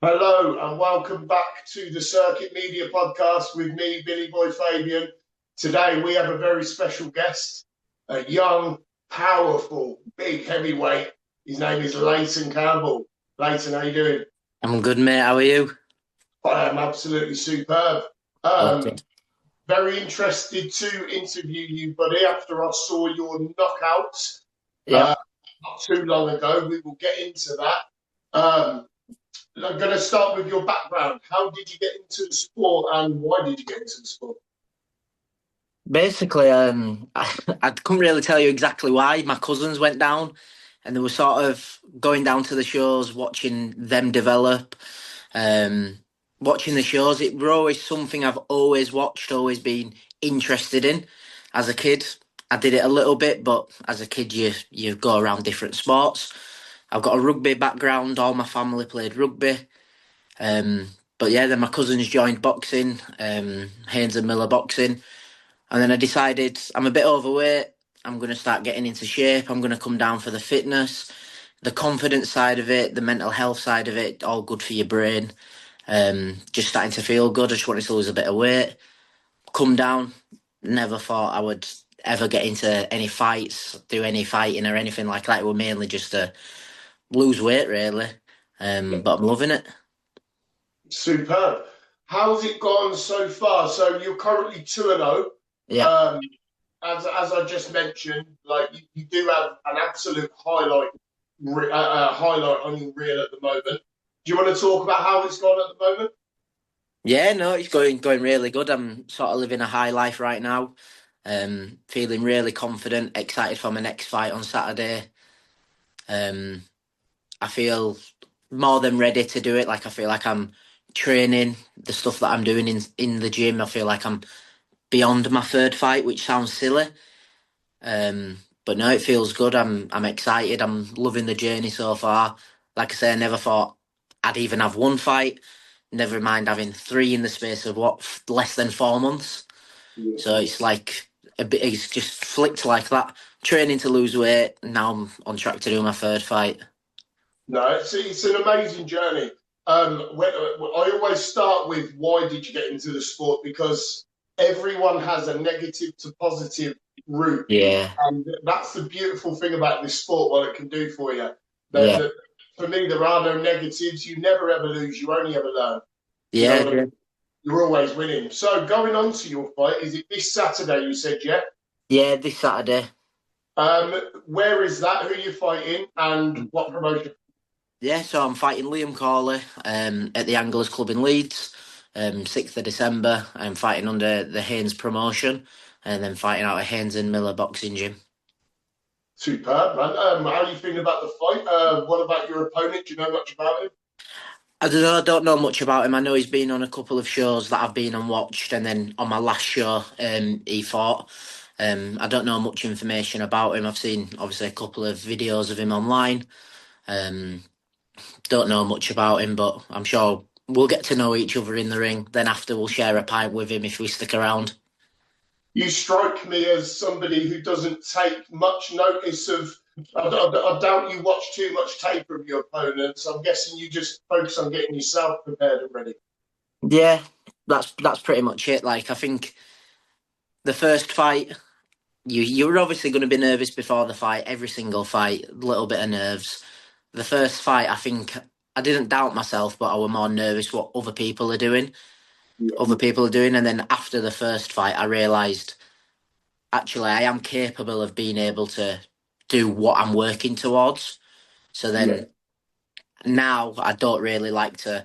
Hello and welcome back to the Circuit Media Podcast with me, Billy Boy Fabian. Today we have a very special guest, a young, powerful, big heavyweight. His name is Leighton Campbell. Leighton, how you doing? I'm good, mate. How are you? I am absolutely superb. Okay. Um, Very interested to interview you, buddy, after I saw your knockout Yeah. not too long ago. We will get into that. Um, I'm going to start with your background. How did you get into the sport and why did you get into the sport? Basically, I couldn't really tell you exactly why. My cousins went down, and they were sort of going down to the shows, watching them develop, um, watching the shows. It were always something I've always watched, always been interested in. As a kid, I did it a little bit, but as a kid, you go around different sports. I've got a rugby background. All my family played rugby. Um, but yeah, then my cousins joined boxing, Haynes and Miller boxing, and then I decided I'm a bit overweight. I'm going to start getting into shape. I'm going to come down for the fitness, the confidence side of it, the mental health side of it, all good for your brain. Just starting to feel good. I just wanted to lose a bit of weight. Come down. Never thought I would ever get into any fights, do any fighting or anything like that. It was mainly just to lose weight, really. But I'm loving it. Superb. How's it gone so far? So you're currently 2-0. Yeah. Um, as I just mentioned, like you do have an absolute highlight on your reel at the moment. Do you want to talk about how it's gone at the moment? Yeah, no, it's going really good. I'm sort of living a high life right now. Feeling really confident, excited for my next fight on Saturday. Um, I feel more than ready to do it. Like I feel like I'm training the stuff that I'm doing in the gym. I feel like I'm beyond my third fight, which sounds silly. But no, it feels good. I'm excited. I'm loving the journey so far. Like I say, I never thought I'd even have one fight. Never mind having three in the space of less than 4 months. Yeah. So it's like a bit. It's just flicked like that. Training to lose weight. Now I'm on track to do my third fight. No, it's an amazing journey. I always start with why did you get into the sport? Because everyone has a negative to positive route. Yeah, And that's the beautiful thing about this sport, what it can do for you. yeah, That for me, there are no negatives. You never ever lose. You only ever learn. Do you know yeah, what I yeah. mean? You're always winning. So going on to your fight, is it this Saturday? You said, yeah. Yeah, this Saturday. Where is that? Who are you fighting, and what promotion? Yeah, so I'm fighting Liam Corley at the Anglers Club in Leeds, 6th of December. I'm fighting under the Haynes promotion and then fighting out at Haynes and Miller Boxing Gym. Superb, man. How are you feeling about the fight? What about your opponent? Do you know much about him? I don't know much about him. I know he's been on a couple of shows that I've been and watched, and then on my last show, he fought. I don't know much information about him. I've seen obviously a couple of videos of him online. Um, don't know much about him, but I'm sure we'll get to know each other in the ring. Then after, we'll share a pint with him if we stick around. You strike me as somebody who doesn't take much notice of. I doubt you watch too much tape of your opponents. I'm guessing you just focus on getting yourself prepared and ready. Yeah, that's pretty much it. Like I think the first fight, you're obviously going to be nervous before the fight. Every single fight, a little bit of nerves. The first fight, I think I didn't doubt myself, but I was more nervous what other people are doing. Other people are doing, and then after the first fight, I realised actually I am capable of being able to do what I'm working towards. So Yeah, then now I don't really like to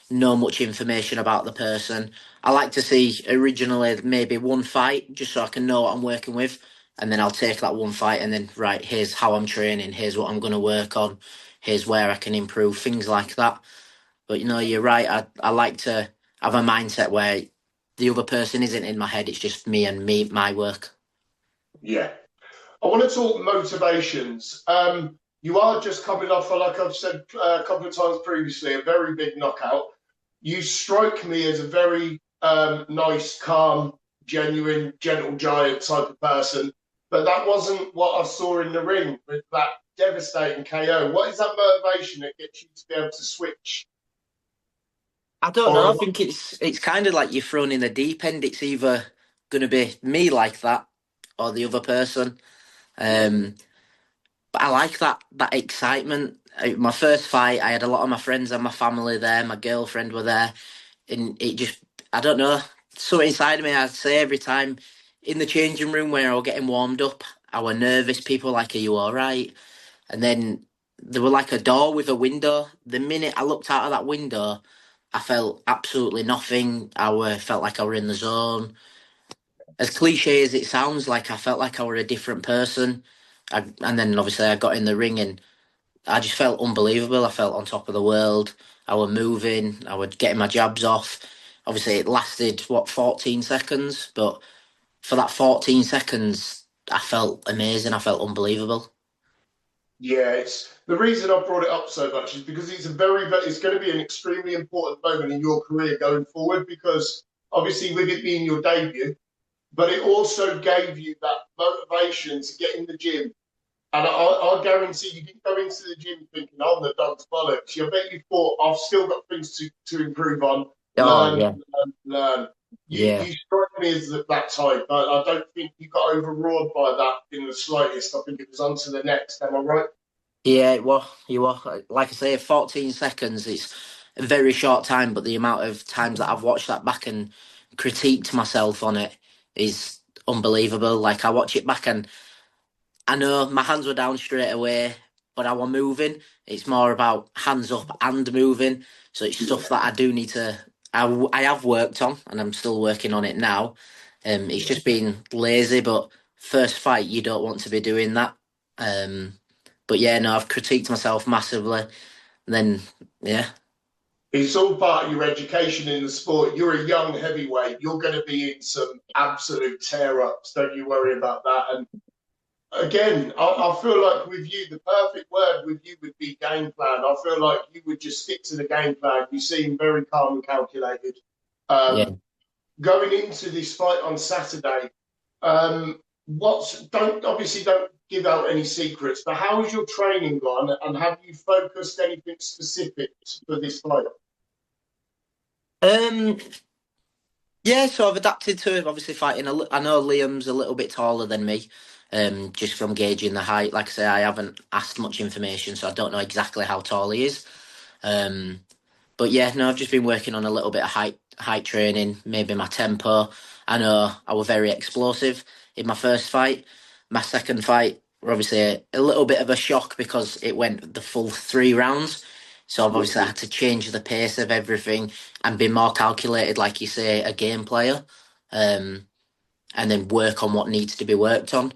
know much information about the person. I like to see originally maybe one fight just so I can know what I'm working with. And then I'll take that one fight and then, right, here's how I'm training, here's what I'm going to work on, here's where I can improve, things like that. But you're right. I like to have a mindset where the other person isn't in my head, it's just me and me, my work. yeah. I want to talk motivations. You are just coming off, like I've said a couple of times previously, a very big knockout. You strike me as a very nice, calm, genuine, gentle giant type of person. But that wasn't what I saw in the ring with that devastating KO. What is that motivation that gets you to be able to switch? I don't know. I Or think it's kind of like you're thrown in the deep end. It's either going to be me like that or the other person. Um, but I like that excitement. My first fight, I had a lot of my friends and my family there. My girlfriend were there, and it just, I don't know, something inside of me. I'd say every time in the changing room where I was getting warmed up, I were nervous. People were like, "Are you all right?" And then there were like a door with a window. The minute I looked out of that window, I felt absolutely nothing. Felt like I were in the zone. As cliche as it sounds, like I felt like I were a different person. And then obviously I got in the ring and I just felt unbelievable. I felt on top of the world. I was moving. I was getting my jabs off. Obviously, it lasted 14 seconds, but for that 14 seconds, I felt amazing. I felt unbelievable. yeah, it's the reason I brought it up so much is because it's going to be an extremely important moment in your career going forward because obviously with it being your debut, but it also gave you that motivation to get in the gym. And I guarantee you didn't go into the gym thinking, I'm the dog's bollocks. You bet you thought, I've still got things to improve on, Oh learn, yeah, learn, learn. yeah, You strike me as that type. I don't think you got overawed by that in the slightest. I think it was on to the next. Am I right? yeah. You were like I say, 14 seconds. It's a very short time, but the amount of times that I've watched that back and critiqued myself on it is unbelievable. Like I watch it back and I know my hands were down straight away, but I were moving. It's more about hands up and moving. So it's stuff that I do need to. I have worked on, and I'm still working on it now. It's just been lazy, but first fight you don't want to be doing that. Um, but yeah, no, I've critiqued myself massively. And then yeah, It's all part of your education in the sport. You're a young heavyweight. You're going to be in some absolute tear ups. Don't you worry about that. And again, I feel like with you, the perfect word with you would be game plan. I feel like you would just stick to the game plan. You seem very calm and calculated. yeah. Um, Going into this fight on Saturday, don't give out any secrets, but how has your training gone, and have you focused anything specific for this fight? Um, Yeah, so I've adapted to obviously fighting. I know Liam's a little bit taller than me, just from gauging the height. Like I say, I haven't asked much information, so I don't know exactly how tall he is. Um, but yeah, no, I've just been working on a little bit of height training, maybe my tempo. I know I was very explosive in my first fight. My second fight were obviously a little bit of a shock because it went the full 3 rounds. So I've obviously had to change the pace of everything and be more calculated, like you say, a game player, um, and then work on what needs to be worked on.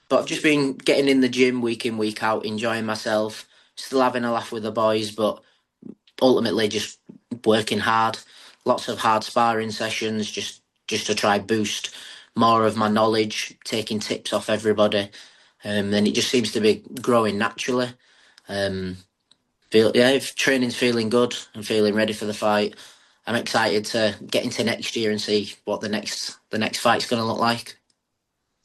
But I've just been getting in the gym week in, week out, enjoying myself, still having a laugh with the boys, but ultimately just working hard, lots of hard sparring sessions, just to try boost more of my knowledge, taking tips off everybody, and it just seems to be growing naturally. Um, if training's feeling good and feeling ready for the fight, I'm excited to get into next year and see what the next fight's going to look like.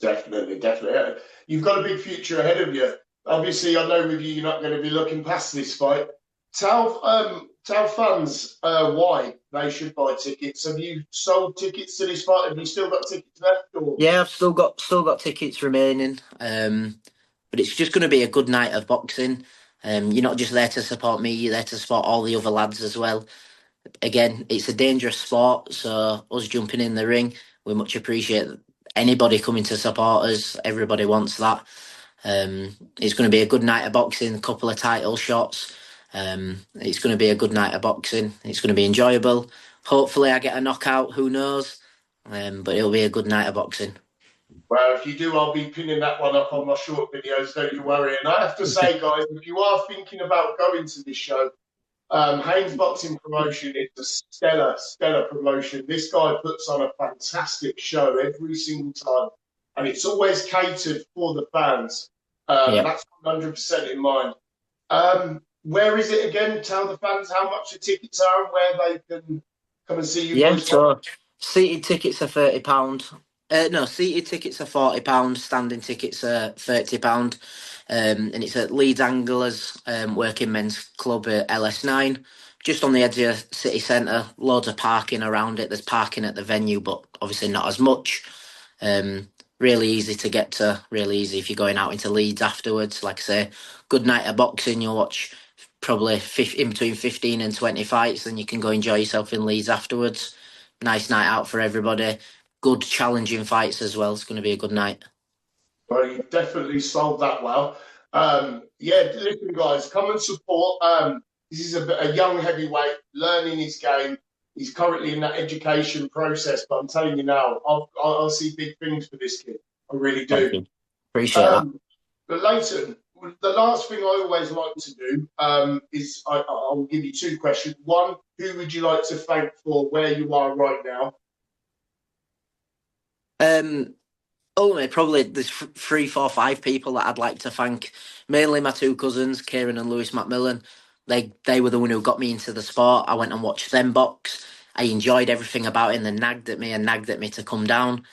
Definitely, definitely. You've got a big future ahead of you. Obviously, I know with you, you're not going to be looking past this fight. Tell fans why they should buy tickets. Have you sold tickets to this fight? Have you still got tickets left? Or Yeah, I've still got tickets remaining. But it's just going to be a good night of boxing. You're not just there to support me; you're there to support all the other lads as well. Again, it's a dangerous sport, so us jumping in the ring, we much appreciate anybody coming to support us. Everybody wants that. It's going to be a good night of boxing, a couple of title shots. It's going to be a good night of boxing. It's going to be enjoyable. Hopefully, I get a knockout. Who knows? But it'll be a good night of boxing. well, if you do, I'll be pinning that one up on my short videos. Don't you worry. And I have to say, guys, if you are thinking about going to this show, Haynes Boxing Promotion is a stellar, stellar promotion. This guy puts on a fantastic show every single time, and it's always catered for the fans. Yeah. That's 100% in mind. Where is it again? Tell the fans how much the tickets are and where they can come and see you Yeah, boys. so seated tickets are £30. No, seated tickets are £40. Standing tickets are £30. And it's at Leeds Anglers Working Men's Club at LS9. just on the edge of city centre, loads of parking around it. There's parking at the venue, but obviously not as much. Um, really easy to get to, really easy if you're going out into Leeds afterwards. Like I say, good night of boxing, you'll watch probably in between 15 and 20 fights, then you can go enjoy yourself in Leeds afterwards. Nice night out for everybody. Good challenging fights as well. It's going to be a good night. Well, you've definitely sold that well. Yeah, listen, guys, come and support. This is a young heavyweight learning his game. He's currently in that education process, but I'm telling you now, I'll see big things for this kid. I really Thank do. you. Appreciate that. But Leighton, the last thing I always like to do is I'll give you two questions. One, who would you like to thank for where you are right now? Ultimately, probably there's 3, 4, 5 people that I'd like to thank. Mainly my two cousins, Kieran and Lewis Macmillan. They were the one who got me into the sport. I went and watched them box. I enjoyed everything about it, and they nagged at me and nagged at me to come down.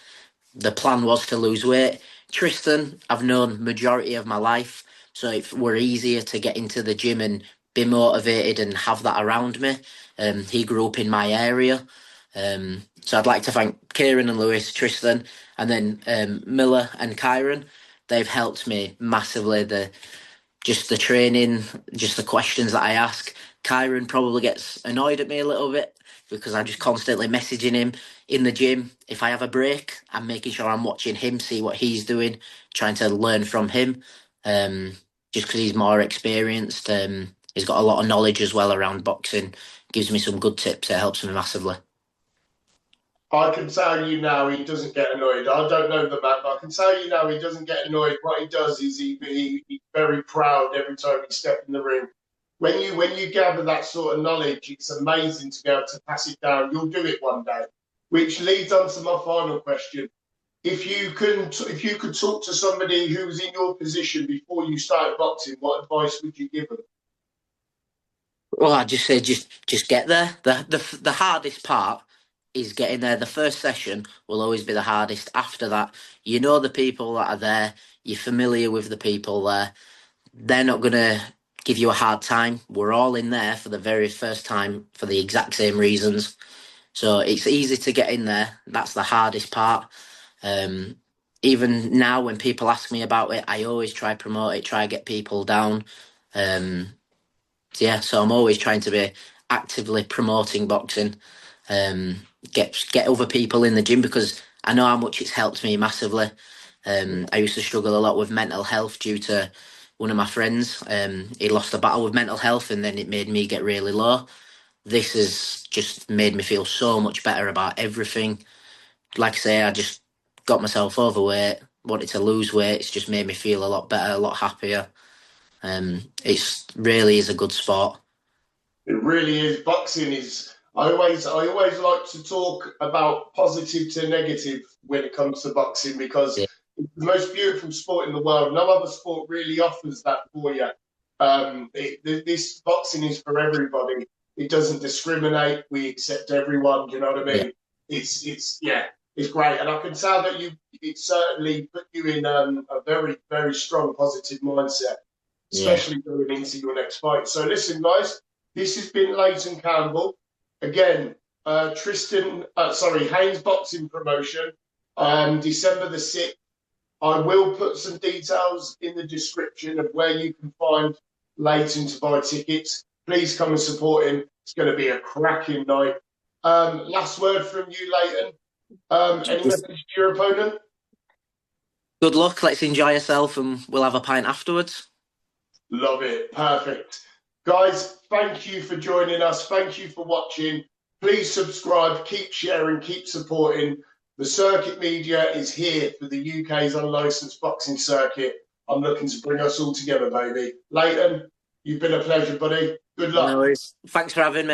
The plan was to lose weight. Tristan, I've known majority of my life, so it were easier to get into the gym and be motivated and have that around me. He grew up in my area. So I'd like to thank Kieran and Lewis, Tristan, and then Miller and Kyron. They've helped me massively. Just the training, just the questions that I ask. Kyron probably gets annoyed at me a little bit because I'm just constantly messaging him in the gym. If I have a break, I'm making sure I'm watching him, see what he's doing, trying to learn from him. Just because he's more experienced. He's got a lot of knowledge as well around boxing. Gives me some good tips. It helps me massively. I can tell you now he doesn't get annoyed. I don't know the man, but I can tell you now he doesn't get annoyed. What he does is he's very proud every time he steps in the ring. When you gather that sort of knowledge, it's amazing to be able to pass it down. You'll do it one day, which leads on to my final question. If you could talk to somebody who was in your position before you started boxing, what advice would you give them? Well, I just say just get there. The hardest part is getting there. The first session will always be the hardest. After that, you know the people that are there. You're familiar with the people there. They're not gonna give you a hard time. We're all in there for the very first time for the exact same reasons. So it's easy to get in there. That's the hardest part. Um, Even now, when people ask me about it, I always try promote it, try get people down. Um, yeah, so I'm always trying to be actively promoting boxing, um, get other people in the gym because I know how much it's helped me massively. I used to struggle a lot with mental health due to one of my friends. He lost a battle with mental health, and then it made me get really low. This has just made me feel so much better about everything. Like I say, I just got myself overweight, wanted to lose weight. It's just made me feel a lot better, a lot happier. It's really is a good sport. It really is. Boxing is. I always like to talk about positive to negative when it comes to boxing because Yeah, it's the most beautiful sport in the world. No other sport really offers that for you. This boxing is for everybody. It doesn't discriminate. We accept everyone. Do you know what I yeah, mean? It's yeah, it's great, and I can tell that it certainly put you in a very strong positive mindset, yeah. especially going into your next fight. So listen, guys, this has been Leighton Campbell. Again, Haynes Boxing Promotion, December the 6th. I will put some details in the description of where you can find Leighton to buy tickets. Please come and support him. It's going to be a cracking night. Last word from you, Leighton. Any Just message to your opponent? good luck. Let's enjoy yourself, and we'll have a pint afterwards. Love it. Perfect. Guys, thank you for joining us. Thank you for watching. Please subscribe, keep sharing, keep supporting. The circuit media is here for the UK's unlicensed boxing circuit. I'm looking to bring us all together, baby. Leighton, you've been a pleasure, buddy. Good No luck. worries. Thanks for having me.